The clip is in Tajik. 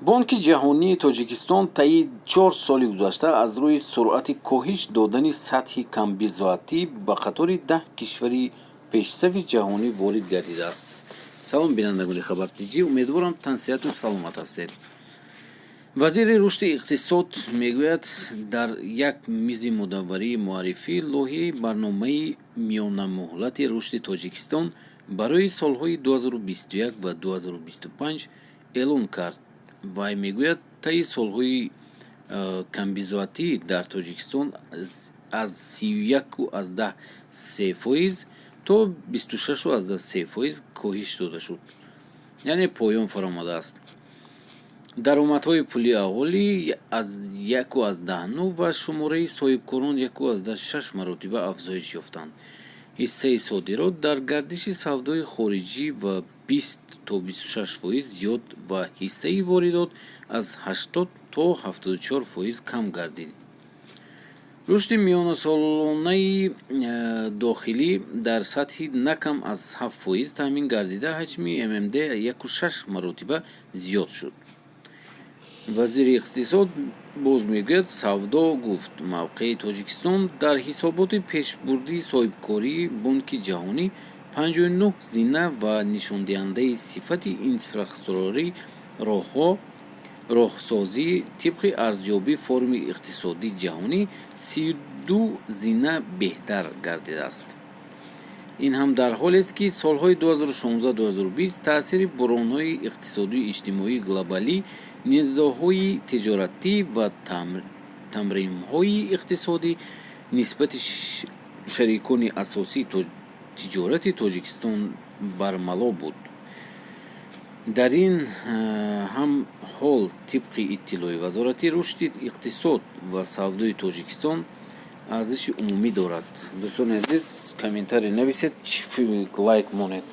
бонки ҷаҳонии тоҷикистон таи 4 соли гузашта аз рӯи суръати коҳиш додани сатҳи камбизоатӣ ба қатори 10 кишвари пешсафи ҷаҳонӣ ворид гардидааст. салом бинандагони хабартиҷӣ, умедворам тансиҳату саломат ҳастед. вазири рушди иқтисод мегӯяд дар як мизи мудавварии муаррифӣ лоиҳаи барномаи миёнамуҳлати рушди тоҷикистон барои солҳои 2021 ва 2025 эълон кард. вай мегӯяд таи солҳои камбизоатӣ дар тоҷикистон аз 31.3% то 26.3% коҳиш дода шуд, яъне поён фаромадааст. даромадҳои пулии аҳолӣ аз 1.9 ва шумораи соҳибкорон 1.6 маротиба афзоиш ёфтанд. ҳиссаи содирот дар гардиши савдои хориҷӣ ва 20 то 26% зиёд ва ҳиссаи воридот аз 80 то 74% кам гардид. рушди миёнасолонаи дохилӣ дар сатҳи на кам аз 7% таъмин гардида, ҳаҷми ММД 1.6 маротиба зиёд шуд. вазири иқтисод боз мегӯяд, савдо гуфт, мавқеи Тоҷикистон дар ҳисоботи пешбурдии соҳибкории Бонки ҷаҳонӣ 59 зина ва нишондиҳандаи сифати инфраструктураи роҳсозӣ тибқи арзёбии форуми иқтисодии ҷаҳонӣ 32 зина беҳтар гардидааст. ин ҳам дар ҳолест ки солҳои 2016-2020 таъсири буҳронҳои иқтисодию иҷтимоии глобалӣ, низоъҳои тиҷоратӣ ва тамримҳои иқтисодӣ нисбати шарикони асосии тиҷорати Тоҷикистон бармало буд. дар ин ҳам ҳол тибқи иттилои Вазорати рушди иқтисод ва савдои Тоҷикистон арзиши умумӣ дорад. дӯстони азиз, комментарий нависед, лайк монед.